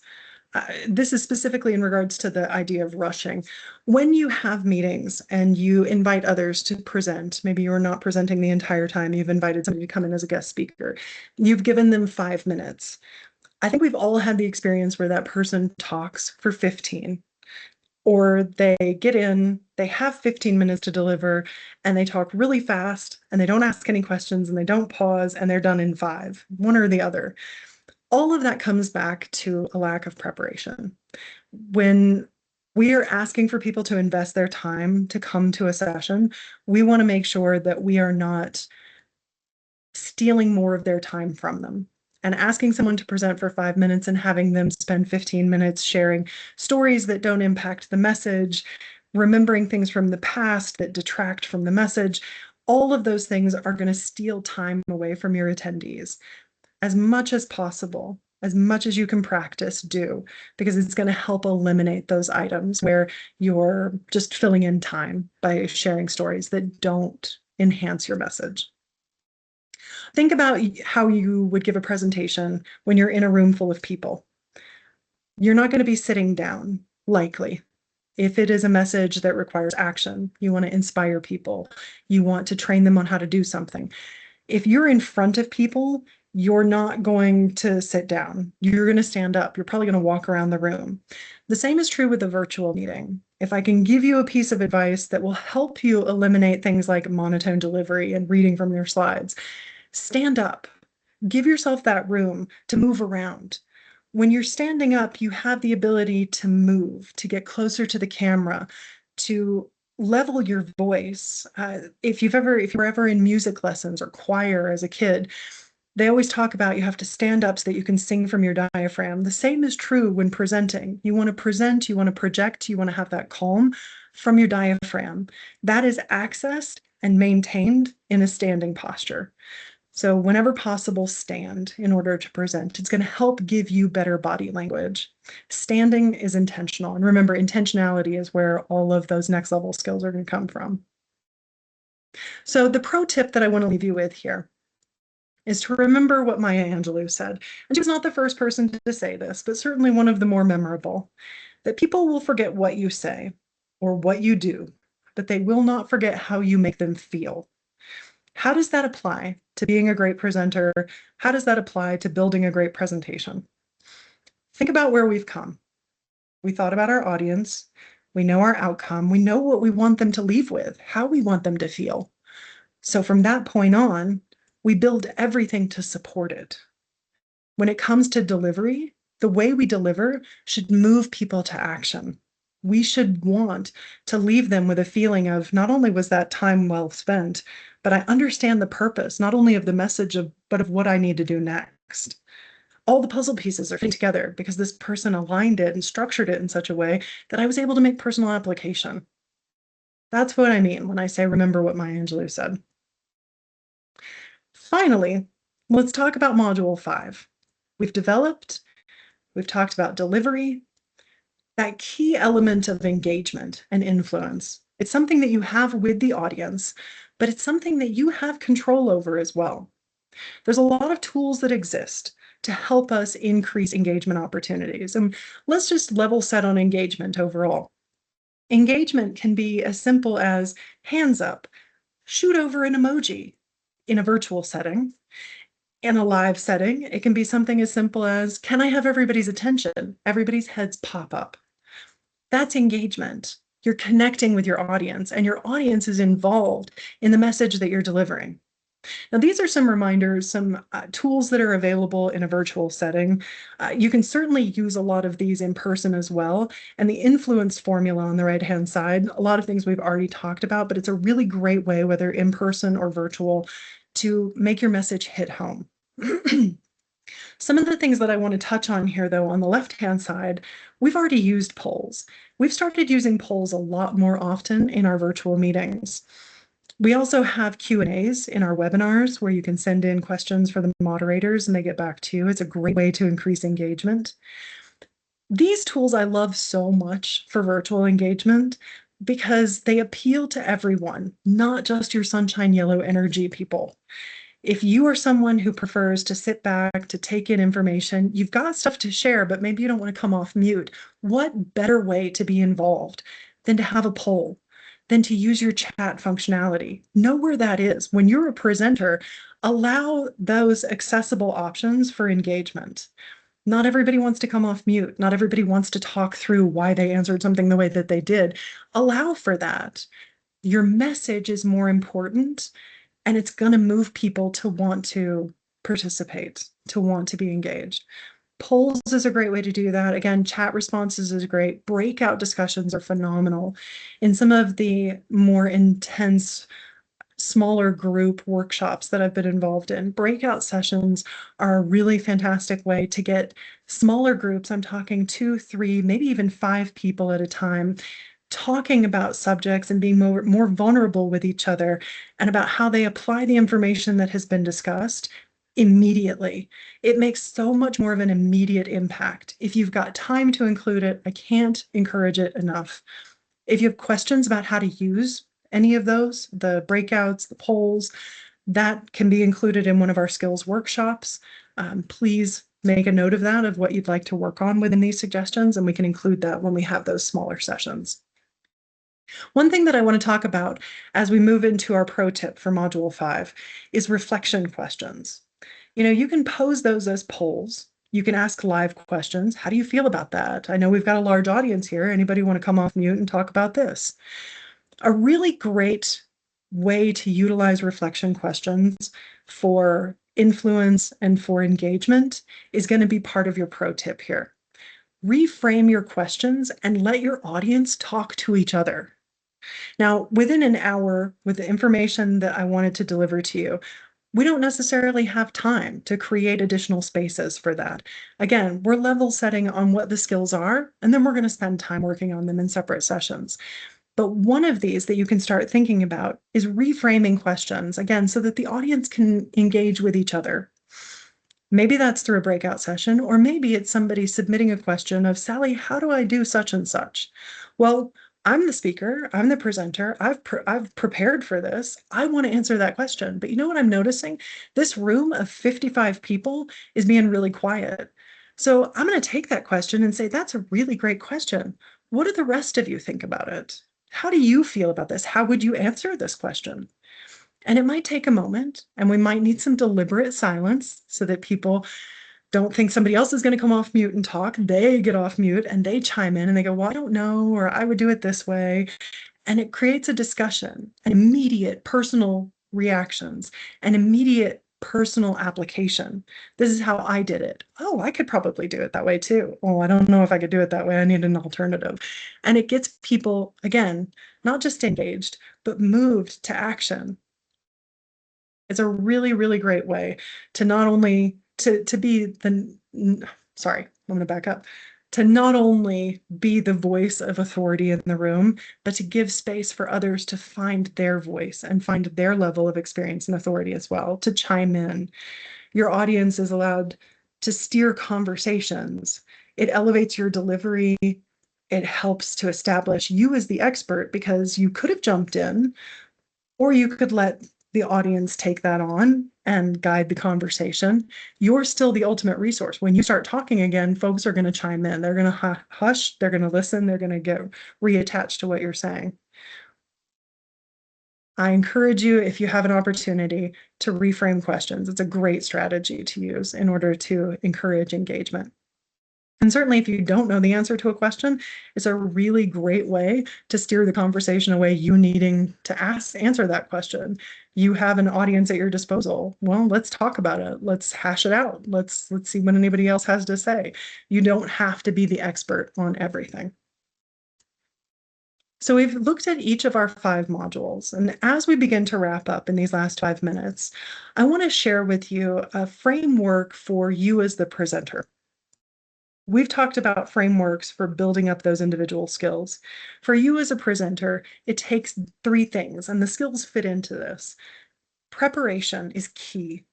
this is specifically in regards to the idea of rushing. When you have meetings and you invite others to present, maybe you're not presenting the entire time, you've invited somebody to come in as a guest speaker, you've given them 5 minutes. I think we've all had the experience where that person talks for 15, or they get in, they have 15 minutes to deliver, and they talk really fast, and they don't ask any questions, and they don't pause, and they're done in 5, one or the other. All of that comes back to a lack of preparation. When we are asking for people to invest their time to come to a session, we want to make sure that we are not stealing more of their time from them. And asking someone to present for 5 minutes and having them spend 15 minutes sharing stories that don't impact the message, remembering things from the past that detract from the message, all of those things are going to steal time away from your attendees. As much as possible, as much as you can practice, do, because it's going to help eliminate those items where you're just filling in time by sharing stories that don't enhance your message. Think about how you would give a presentation when you're in a room full of people. You're not going to be sitting down, likely. If it is a message that requires action, you want to inspire people, you want to train them on how to do something. If you're in front of people, you're not going to sit down. You're going to stand up. You're probably going to walk around the room. The same is true with a virtual meeting. If I can give you a piece of advice that will help you eliminate things like monotone delivery and reading from your slides, stand up. Give yourself that room to move around. When you're standing up, you have the ability to move, to get closer to the camera, to level your voice. If you were ever in music lessons or choir as a kid, they always talk about you have to stand up so that you can sing from your diaphragm. The same is true when presenting. You want to present, you want to project, you want to have that calm from your diaphragm. That is accessed and maintained in a standing posture. So whenever possible, stand in order to present. It's going to help give you better body language. Standing is intentional. And remember, intentionality is where all of those next level skills are going to come from. So the pro tip that I want to leave you with here is to remember what Maya Angelou said. And she was not the first person to say this, but certainly one of the more memorable, that people will forget what you say or what you do, but they will not forget how you make them feel. How does that apply to being a great presenter? How does that apply to building a great presentation? Think about where we've come. We thought about our audience. We know our outcome. We know what we want them to leave with, how we want them to feel. So from that point on, we build everything to support it. When it comes to delivery, the way we deliver should move people to action. We should want to leave them with a feeling of not only was that time well spent, but I understand the purpose, not only of the message but of what I need to do next. All the puzzle pieces are fitting together because this person aligned it and structured it in such a way that I was able to make personal application. That's what I mean when I say remember what Maya Angelou said. Finally, let's talk about Module 5. We've talked about delivery, that key element of engagement and influence. It's something that you have with the audience, but it's something that you have control over as well. There's a lot of tools that exist to help us increase engagement opportunities. And let's just level set on engagement overall. Engagement can be as simple as hands up, shoot over an emoji in a virtual setting. In a live setting, it can be something as simple as, can I have everybody's attention? Everybody's heads pop up. That's engagement. You're connecting with your audience, and your audience is involved in the message that you're delivering. Now, these are some reminders, some tools that are available in a virtual setting. You can certainly use a lot of these in person as well. And the influence formula on the right-hand side, a lot of things we've already talked about, but it's a really great way, whether in person or virtual, to make your message hit home. Some of the things that I want to touch on here, though, on the left-hand side, we've already used polls. We've started using polls a lot more often in our virtual meetings. We also have Q&As in our webinars where you can send in questions for the moderators and they get back to you. It's a great way to increase engagement. These tools I love so much for virtual engagement because they appeal to everyone, not just your sunshine yellow energy people. If you are someone who prefers to sit back, to take in information, you've got stuff to share, but maybe you don't want to come off mute. What better way to be involved than to have a poll, than to use your chat functionality? Know where that is. When you're a presenter, allow those accessible options for engagement. Not everybody wants to come off mute. Not everybody wants to talk through why they answered something the way that they did. Allow for that. Your message is more important, and it's going to move people to want to participate, to want to be engaged. Polls is a great way to do that. Again, chat responses is great. Breakout discussions are phenomenal. In some of the more intense, smaller group workshops that I've been involved in, breakout sessions are a really fantastic way to get smaller groups. I'm talking 2, 3, maybe even 5 people at a time, talking about subjects and being more vulnerable with each other and about how they apply the information that has been discussed immediately. It makes so much more of an immediate impact. If you've got time to include it, I can't encourage it enough. If you have questions about how to use any of those, the breakouts, the polls, that can be included in one of our skills workshops. Please make a note of that, of what you'd like to work on within these suggestions, and we can include that when we have those smaller sessions. One thing that I want to talk about as we move into our pro tip for Module 5 is reflection questions. You can pose those as polls. You can ask live questions. How do you feel about that? I know we've got a large audience here. Anybody want to come off mute and talk about this? A really great way to utilize reflection questions for influence and for engagement is going to be part of your pro tip here. Reframe your questions and let your audience talk to each other. Now, within an hour, with the information that I wanted to deliver to you, we don't necessarily have time to create additional spaces for that. Again, we're level setting on what the skills are, and then we're going to spend time working on them in separate sessions. But one of these that you can start thinking about is reframing questions, again, so that the audience can engage with each other. Maybe that's through a breakout session, or maybe it's somebody submitting a question of, Sally, how do I do such and such? Well, I'm the speaker, I'm the presenter, I've prepared for this. I want to answer that question. But you know what I'm noticing? This room of 55 people is being really quiet. So I'm going to take that question and say, that's a really great question. What do the rest of you think about it? How do you feel about this? How would you answer this question? And it might take a moment, and we might need some deliberate silence so that people don't think somebody else is going to come off mute and talk. They get off mute and they chime in and they go, well, I don't know, or I would do it this way. And it creates a discussion, an immediate personal reactions, and immediate personal application. This is how I did it. Oh, I could probably do it that way too. Oh, I don't know if I could do it that way. I need an alternative. And it gets people, again, not just engaged, but moved to action. It's a really, really great way to not only to be the sorry, I'm going to back up. To not only be the voice of authority in the room, but to give space for others to find their voice and find their level of experience and authority as well, to chime in. Your audience is allowed to steer conversations. It elevates your delivery. It helps to establish you as the expert because you could have jumped in, or you could let the audience take that on and guide the conversation. You're still the ultimate resource. When you start talking again, folks are going to chime in. They're going to hush, they're going to listen, they're going to get reattached to what you're saying. I encourage you, if you have an opportunity, to reframe questions. It's a great strategy to use in order to encourage engagement. And certainly, if you don't know the answer to a question, it's a really great way to steer the conversation away, you needing to answer that question. You have an audience at your disposal. Well, let's talk about it. Let's hash it out. Let's see what anybody else has to say. You don't have to be the expert on everything. So we've looked at each of our 5 modules, and as we begin to wrap up in these last 5 minutes, I want to share with you a framework for you as the presenter. We've talked about frameworks for building up those individual skills. For you as a presenter, it takes 3 things, and the skills fit into this. Preparation is key.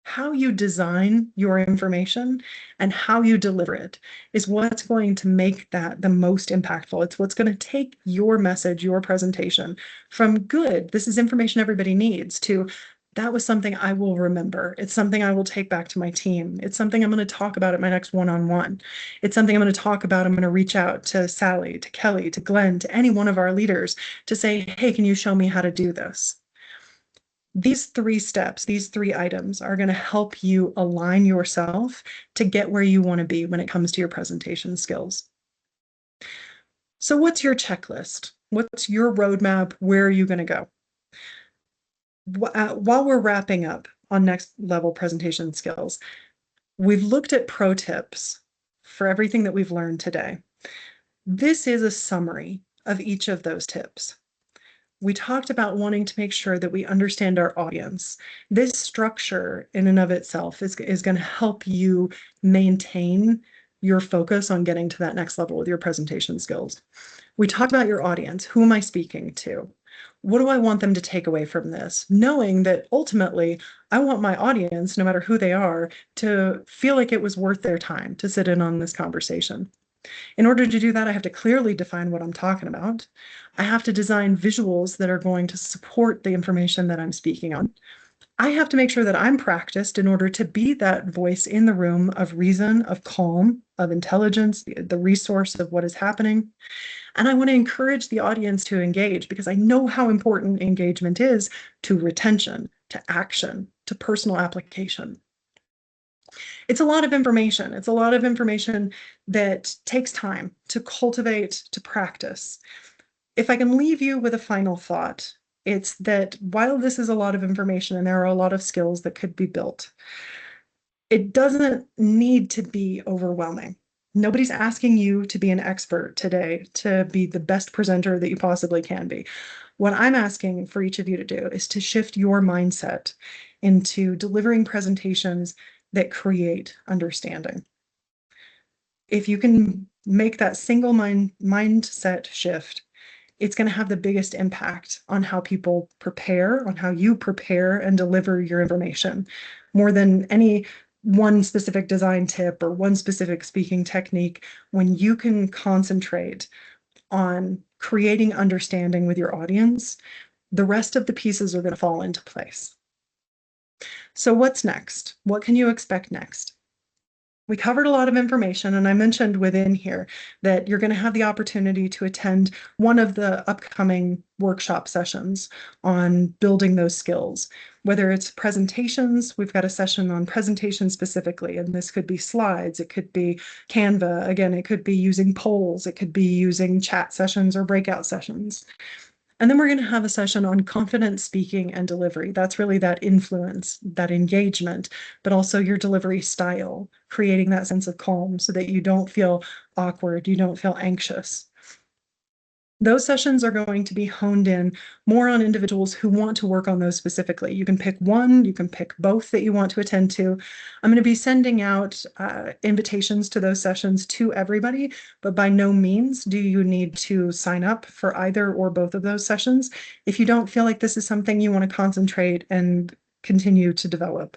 How you design your information and how you deliver it is what's going to make that the most impactful. It's what's going to take your message, your presentation from good, this is information everybody needs, to that was something I will remember. It's something I will take back to my team. It's something I'm going to talk about at my next one-on-one. It's something I'm going to talk about. I'm going to reach out to Sally, to Kelly, to Glenn, to any one of our leaders to say, hey, can you show me how to do this? These 3 steps, these 3 items are going to help you align yourself to get where you want to be when it comes to your presentation skills. So what's your checklist? What's your roadmap? Where are you going to go? While we're wrapping up on next level presentation skills, we've looked at pro tips for everything that we've learned today. This is a summary of each of those tips. We talked about wanting to make sure that we understand our audience. This structure in and of itself is going to help you maintain your focus on getting to that next level with your presentation skills. We talked about your audience. Who am I speaking to? What do I want them to take away from this? Knowing that ultimately, I want my audience, no matter who they are, to feel like it was worth their time to sit in on this conversation. In order to do that, I have to clearly define what I'm talking about. I have to design visuals that are going to support the information that I'm speaking on. I have to make sure that I'm practiced in order to be that voice in the room of reason, of calm, of intelligence, the resource of what is happening. And I want to encourage the audience to engage because I know how important engagement is to retention, to action, to personal application. It's a lot of information. It's a lot of information that takes time to cultivate, to practice. If I can leave you with a final thought, it's that while this is a lot of information and there are a lot of skills that could be built, it doesn't need to be overwhelming. Nobody's asking you to be an expert today, to be the best presenter that you possibly can be. What I'm asking for each of you to do is to shift your mindset into delivering presentations that create understanding. If you can make that single mindset shift, it's going to have the biggest impact on how people prepare, on how you prepare and deliver your information, more than any one specific design tip or one specific speaking technique. When you can concentrate on creating understanding with your audience, the rest of the pieces are going to fall into place. So what's next? What can you expect next? We covered a lot of information, and I mentioned within here that you're going to have the opportunity to attend one of the upcoming workshop sessions on building those skills. Whether it's presentations, we've got a session on presentation specifically, and this could be slides, it could be Canva, again, it could be using polls, it could be using chat sessions or breakout sessions. And then we're going to have a session on confident speaking and delivery. That's really that influence, that engagement, but also your delivery style, creating that sense of calm so that you don't feel awkward, you don't feel anxious. Those sessions are going to be honed in more on individuals who want to work on those specifically. You can pick one, you can pick both that you want to attend to. I'm going to be sending out invitations to those sessions to everybody, but by no means do you need to sign up for either or both of those sessions if you don't feel like this is something you want to concentrate and continue to develop.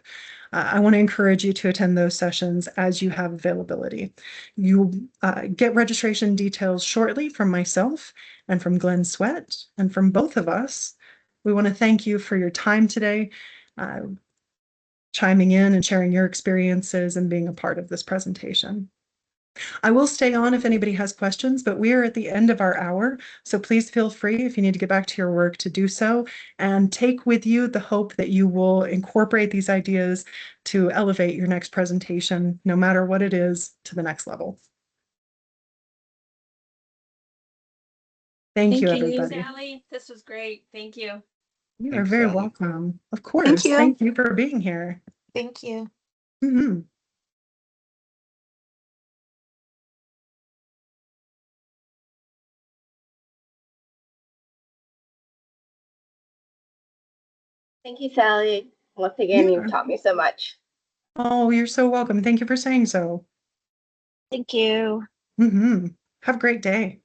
I want to encourage you to attend those sessions as you have availability. You'll get registration details shortly from myself and from Glenn Sweat and from both of us. We want to thank you for your time today, chiming in and sharing your experiences and being a part of this presentation. I will stay on if anybody has questions, but we are at the end of our hour. So please feel free if you need to get back to your work to do so, and take with you the hope that you will incorporate these ideas to elevate your next presentation, no matter what it is, to the next level. Thank you, everybody. Sally. This was great. Thank you. You are Thanks, very Sally. welcome. Of course. you. Thank you for being here. Thank you. Mhm. Thank you, Sally. Once again, Yeah. you've taught me so much. Oh, you're so welcome. Thank you for saying so. Thank you. Have a great day.